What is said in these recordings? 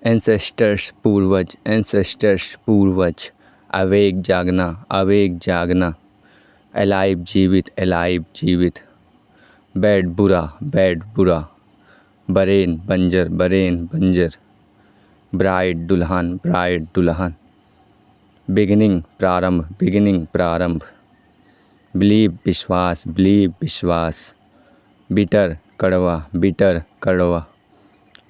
Ancestors पूर्वज, ancestors पूर्वज। Awake जागना, अवेक जागना। अलाइव जीवित, अलाइव जीवित। बैड बुरा, बैड बुरा। बरेन बंजर, बरेन बंजर। ब्राइड दुल्हन, ब्राइड दुल्हन। बिगिनिंग प्रारंभ, बिगिनिंग प्रारंभ। बिलीव विश्वास, बिलीव विश्वास। बिटर कड़वा, बिटर कड़वा।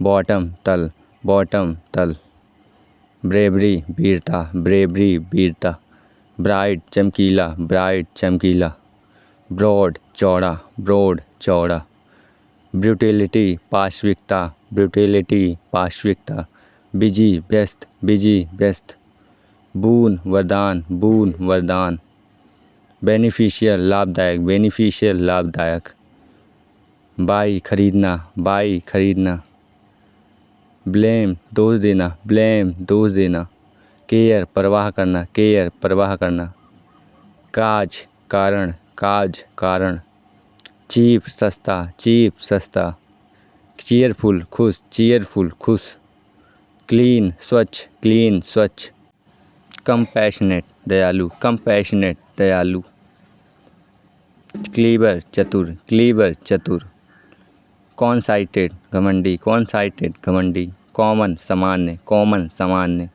बॉटम तल, बॉटम तल। ब्रेवरी वीरता, ब्रेवरी वीरता। ब्राइट चमकीला, ब्राइट चमकीला। ब्रॉड चौड़ा, ब्रॉड चौड़ा। ब्रूटिलिटी पाशविकता, ब्रूटिलिटी पाशविकता। बिजी व्यस्त, बिजी व्यस्त। बून वरदान, बून वरदान। बेनिफिशियल लाभदायक, बेनिफिशियल लाभदायक। बाई खरीदना, बाई खरीदना। ब्लेम दोष देना, ब्लेम दोष देना। केयर परवाह करना, केयर परवाह करना। काज कारण, काज कारण। चीप सस्ता, चीप सस्ता। चीयरफुल खुश, चीयरफुल खुश। क्लीन स्वच्छ, क्लीन स्वच्छ। कंपैशनेट दयालु, कंपैशनेट दयालु। क्लीवर चतुर, क्लीवर चतुर। कॉन्साइटेड घमंडी, कॉन्साइटेड घमंडी। कॉमन सामान्य, कॉमन सामान्य।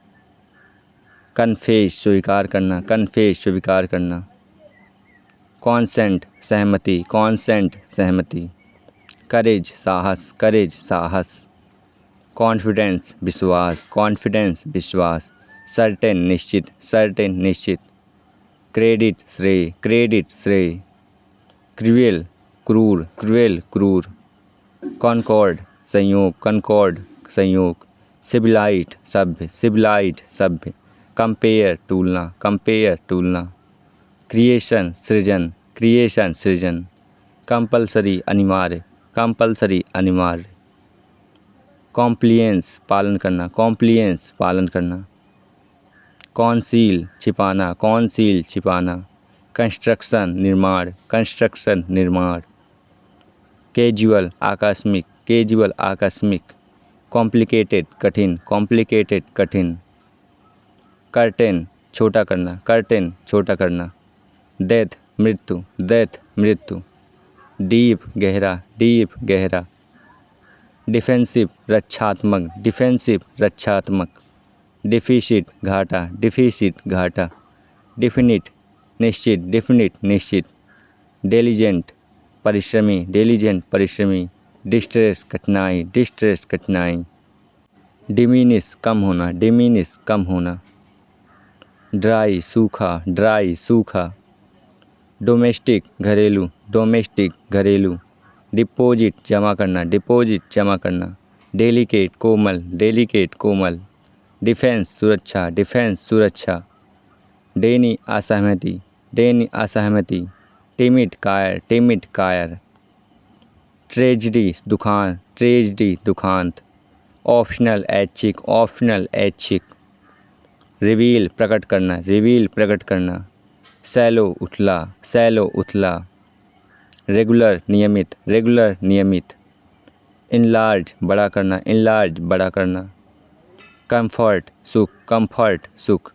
कन्फेस स्वीकार करना, कन्फेस स्वीकार करना। कॉन्सेंट सहमति, कॉन्सेंट सहमति। करेज साहस, करेज साहस। कॉन्फिडेंस विश्वास, कॉन्फिडेंस विश्वास। सर्टेन निश्चित, सर्टेन निश्चित। क्रेडिट श्रेय, क्रेडिट श्रेय। क्रूएल क्रूर, क्रूएल क्रूर। कॉनकॉर्ड संयोग, कॉनकॉर्ड संयोग। सिविलाइट सभ्य, सिविलाइट सभ्य। कंपेयर तुलना, कंपेयर तुलना। क्रिएशन सृजन, क्रिएशन सृजन। कंपल्सरी अनिवार्य, कंपल्सरी अनिवार्य। कॉम्प्लियंस पालन करना, कॉम्प्लियंस पालन करना। कॉन्सील छिपाना, कॉन्सील छिपाना। कंस्ट्रक्शन निर्माण, कंस्ट्रक्शन निर्माण। कैजुअल आकस्मिक, कैजुअल आकस्मिक। कॉम्प्लिकेटेड कठिन, कॉम्प्लिकेटेड कठिन। कर्टेन छोटा करना, कर्टेन छोटा करना। डेथ मृत्यु, डेथ मृत्यु। डीप गहरा, डीप गहरा। डिफेंसिव रक्षात्मक, डिफेंसिव रक्षात्मक। डिफिसिट घाटा, डिफिसिट घाटा। डिफिनिट निश्चित, डिफिनिट निश्चित। डिलीजेंट परिश्रमी, डिलीजेंट परिश्रमी। डिस्ट्रेस कठिनाई, डिस्ट्रेस कठिनाई। डिमिनिश कम होना, डिमिनिश कम होना। ड्राई सूखा, ड्राई सूखा। डोमेस्टिक घरेलू, डोमेस्टिक घरेलू। डिपॉजिट जमा करना, डिपॉजिट जमा करना। डेलिकेट कोमल, डेलिकेट कोमल। डिफेंस सुरक्षा, डिफेंस सुरक्षा। डेनी असहमति, डेनी असहमति। टिमिड कायर, टिमिड कायर। ट्रेजडी दुखांत, ट्रेजडी दुखांत। ऑप्शनल ऐच्छिक, ऑप्शनल ऐच्छिक। रिवील प्रकट करना, रिवील प्रकट करना। सैलो उथला, सैलो उथला। रेगुलर नियमित, रेगुलर नियमित। इनलार्ज बड़ा करना, इनलार्ज बड़ा करना। कंफर्ट सुख, कंफर्ट सुख।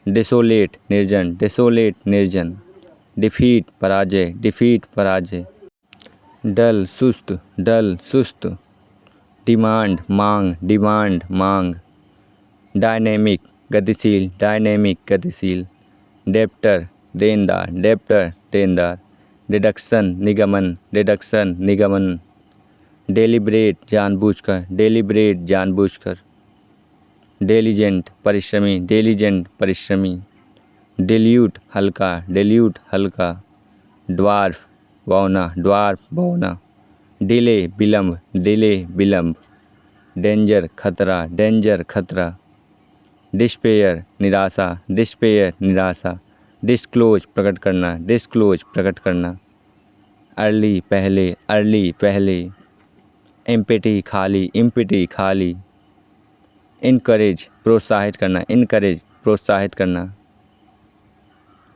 डिसोलेट निर्जन, डिसोलेट निर्जन। डिफीट पराजय, डिफीट पराजय। डल सुस्त, डल सुस्त। डिमांड मांग, डिमांड मांग। डायनेमिक गतिशील, डायनेमिक गतिशील। डेप्टर देनदार, डेप्टर देनदार। डिडक्शन निगमन, डिडक्शन निगमन। डेलिब्रेट जानबूझकर, डेलिब्रेट जानबूझकर। डेलीजेंट परिश्रमी, डेलीजेंट परिश्रमी। डिल्यूट हल्का, डिल्यूट हल्का। ड्वार्फ बौना, ड्वार्फ बौना। डिले विलंब, डिले विलंब। डेंजर खतरा, डेंजर खतरा। डिस्पेयर निराशा, डिस्पेयर निराशा। डिस्क्लोज प्रकट करना, डिस्क्लोज प्रकट करना। अर्ली पहले, अर्ली पहले। एम्पिटी खाली, एम्पिटी खाली। इनकरेज प्रोत्साहित करना, इनकरेज प्रोत्साहित करना।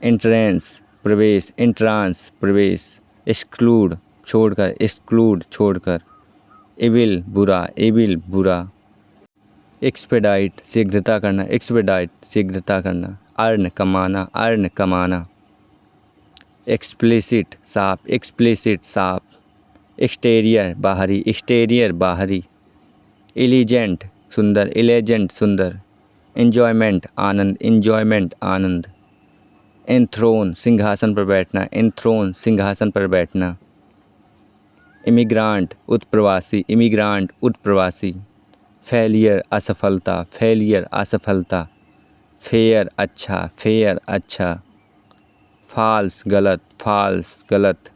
एंट्रेंस प्रवेश, एंट्रांस प्रवेश। एक्सक्लूड छोड़कर, एक्सक्लूड छोड़कर। इविल बुरा, इविल बुरा। एक्सपेडाइट शीघ्रता करना, एक्सपेडाइट शीघ्रता करना। अर्न कमाना, अर्न कमाना। एक्सप्लिसिट साफ, एक्सप्लिसिट साफ। एक्सटीरियर बाहरी, एक्सटीरियर बाहरी। एलिजेंट सुंदर, एलिजेंट सुंदर। एन्जॉयमेंट आनंद, एन्जॉयमेंट आनंद। एंथ्रोन सिंहासन पर बैठना, एंथ्रोन सिंहासन पर बैठना। इमिग्रांट उत्प्रवासी, इमिग्रांट उत्प्रवासी। फेलियर असफलता, फेलियर असफलता। फेयर अच्छा, फेयर अच्छा। फाल्स गलत, फाल्स गलत।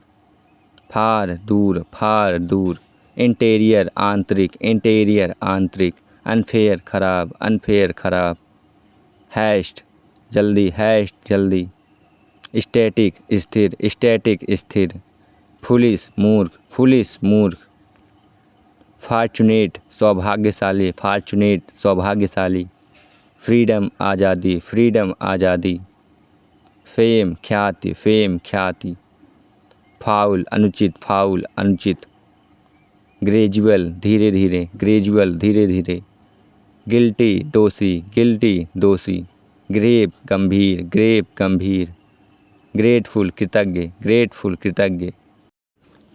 फार दूर, फार दूर। इंटीरियर आंतरिक, इंटीरियर आंतरिक। अनफेयर खराब, अनफेयर खराब। हैस्ट जल्दी, हैस्ट जल्दी। स्टैटिक स्थिर, स्टैटिक स्थिर। फुलिश मूर्ख, फुलिश मूर्ख। फॉर्चुनेट सौभाग्यशाली, फॉर्चुनेट सौभाग्यशाली। फ्रीडम आज़ादी, फ्रीडम आज़ादी। फेम ख्याति, फेम ख्याति। फाउल अनुचित, फाउल अनुचित। ग्रेजुअल धीरे धीरे, ग्रेजुअल धीरे धीरे। गिल्टी दोषी, गिल्टी दोषी। ग्रेव गंभीर, ग्रेव गंभीर। ग्रेटफुल कृतज्ञ, ग्रेटफुल कृतज्ञ।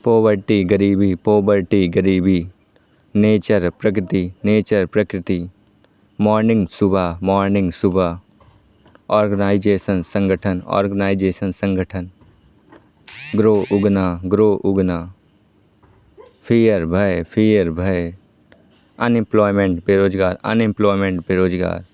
पॉवर्टी गरीबी, पॉवर्टी गरीबी। नेचर प्रकृति, नेचर प्रकृति। मॉर्निंग सुबह, मॉर्निंग सुबह। ऑर्गेनाइजेशन संगठन, ऑर्गेनाइजेशन संगठन। ग्रो उगना, ग्रो उगना। फियर भय, फियर भय। अनएम्प्लॉयमेंट बेरोजगार, अनएम्प्लॉयमेंट बेरोजगार।